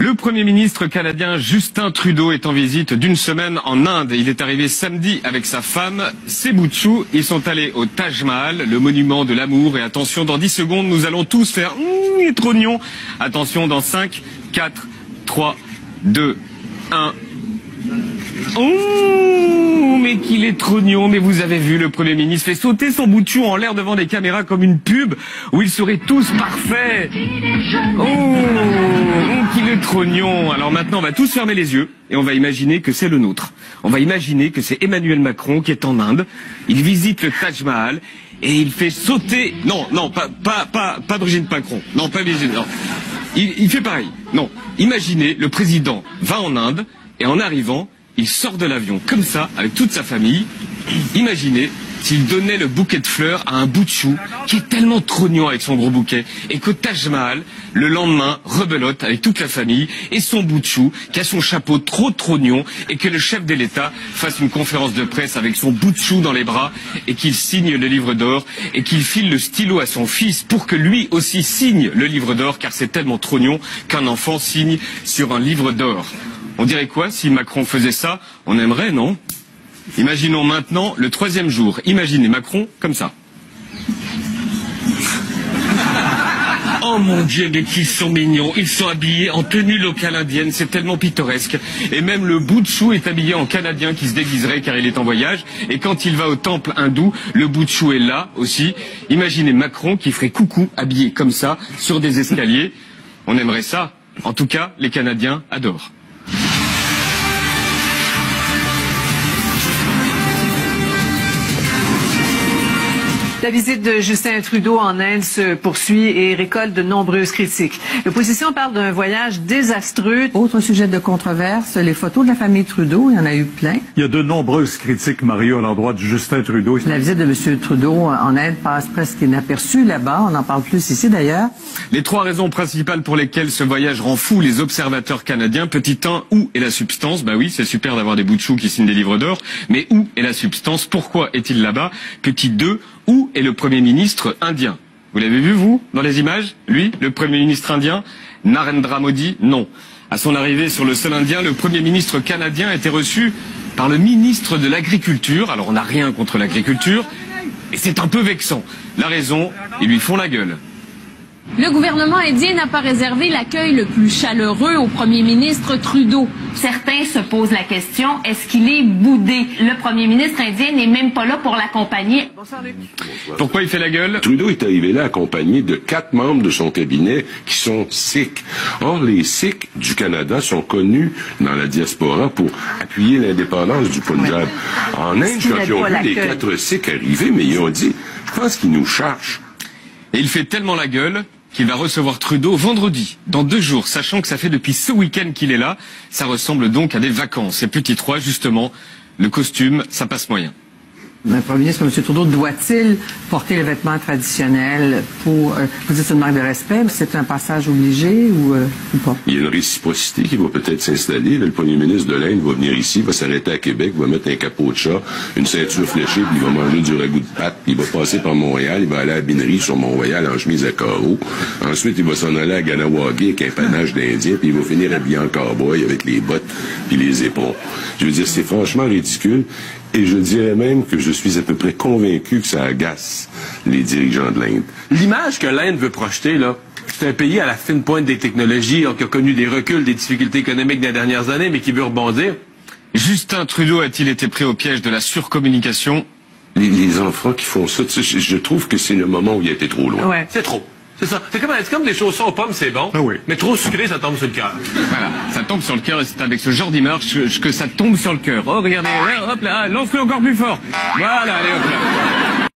Le Premier ministre canadien Justin Trudeau est en visite d'une semaine en Inde. Il est arrivé samedi avec sa femme, ses bouts de chou. Ils sont allés au Taj Mahal, le monument de l'amour. Et attention, dans 10 secondes, nous allons tous faire les trognons. Attention, dans 5, 4, 3, 2, 1... Oh, mais qu'il est trognon. Mais vous avez vu, le Premier ministre fait sauter son bout de chou en l'air devant des caméras comme une pub où ils seraient tous parfaits. Oh, qu'il est trognon. Alors maintenant, on va tous fermer les yeux et on va imaginer que c'est le nôtre. On va imaginer que c'est Emmanuel Macron qui est en Inde. Il visite le Taj Mahal et il fait sauter... Non, pas Brigitte Macron. Non, pas Brigitte. Non. Il fait pareil. Non, imaginez, le président va en Inde et en arrivant... il sort de l'avion comme ça, avec toute sa famille. Imaginez s'il donnait le bouquet de fleurs à un bout de chou qui est tellement trognon avec son gros bouquet, et qu'au Taj Mahal, le lendemain, rebelote avec toute la famille et son bout de chou qui a son chapeau trop trognon, et que le chef de l'État fasse une conférence de presse avec son bout de chou dans les bras et qu'il signe le livre d'or et qu'il file le stylo à son fils pour que lui aussi signe le livre d'or, car c'est tellement trognon qu'un enfant signe sur un livre d'or. On dirait quoi si Macron faisait ça? On aimerait, non? Imaginons maintenant le 3e jour. Imaginez Macron comme ça. Oh mon Dieu, mais qu'ils sont mignons. Ils sont habillés en tenue locale indienne, c'est tellement pittoresque. Et même le bout de chou est habillé en canadien qui se déguiserait car il est en voyage. Et quand il va au temple hindou, le bout de chou est là aussi. Imaginez Macron qui ferait coucou habillé comme ça sur des escaliers. On aimerait ça. En tout cas, les Canadiens adorent. La visite de Justin Trudeau en Inde se poursuit et récolte de nombreuses critiques. L'opposition parle d'un voyage désastreux. Autre sujet de controverse, les photos de la famille Trudeau, il y en a eu plein. Il y a de nombreuses critiques, Mario, à l'endroit de Justin Trudeau. La visite de M. Trudeau en Inde passe presque inaperçue là-bas. On en parle plus ici d'ailleurs. Les 3 raisons principales pour lesquelles ce voyage rend fou les observateurs canadiens. Petit 1, où est la substance? Bah oui, c'est super d'avoir des bouts de chou qui signent des livres d'or. Mais où est la substance? Pourquoi est-il là-bas? Petit 2, où est le Premier ministre indien? Vous l'avez vu, vous, dans les images? Lui, le Premier ministre indien? Narendra Modi? Non. À son arrivée sur le sol indien, le Premier ministre canadien a été reçu par le ministre de l'Agriculture. Alors on n'a rien contre l'agriculture, et c'est un peu vexant. La raison, ils lui font la gueule. Le gouvernement indien n'a pas réservé l'accueil le plus chaleureux au premier ministre Trudeau. Certains se posent la question, est-ce qu'il est boudé? Le premier ministre indien n'est même pas là pour l'accompagner. Pourquoi il fait la gueule? Trudeau est arrivé là accompagné de 4 membres de son cabinet qui sont Sikhs. Or, les Sikhs du Canada sont connus dans la diaspora pour appuyer l'indépendance du Punjab. En Inde, quand ils ont vu les 4 Sikhs arriver, mais ils ont dit, je pense qu'ils nous cherchent. Et il fait tellement la gueule qu'il va recevoir Trudeau vendredi, dans 2 jours, sachant que ça fait depuis ce week-end qu'il est là. Ça ressemble donc à des vacances. Et petit 3, justement, le costume, ça passe moyen. Le Premier ministre, M. Trudeau, doit-il porter les vêtements traditionnels pour... vous dites c'est une marque de respect, mais c'est un passage obligé ou pas? Il y a une réciprocité qui va peut-être s'installer. Le Premier ministre de l'Inde va venir ici, va s'arrêter à Québec, va mettre un capot de chat, une ceinture fléchée, puis il va manger du ragoût de pâte, il va passer par Montréal, il va aller à la binerie sur Mont-Royal en chemise à carreaux. Ensuite, il va s'en aller à Ganawagi avec un panache d'Indien, puis il va finir habillé en cowboy avec les bottes puis les éperons. Je veux dire, c'est franchement ridicule. Et je dirais même que je suis à peu près convaincu que ça agace les dirigeants de l'Inde. L'image que l'Inde veut projeter, là, c'est un pays à la fine pointe des technologies, qui a connu des reculs, des difficultés économiques des dernières années, mais qui veut rebondir. Justin Trudeau a-t-il été pris au piège de la surcommunication? Les enfants qui font ça, je trouve que c'est le moment où il a été trop loin. Ouais. C'est trop. C'est ça. C'est comme des chaussons aux pommes, c'est bon. Ah oui. Mais trop sucré, ça tombe sur le cœur. Voilà, ça tombe sur le cœur et c'est avec ce genre d'image que ça tombe sur le cœur. Oh, regardez, hop là, lance-le encore plus fort. Voilà, allez, hop là.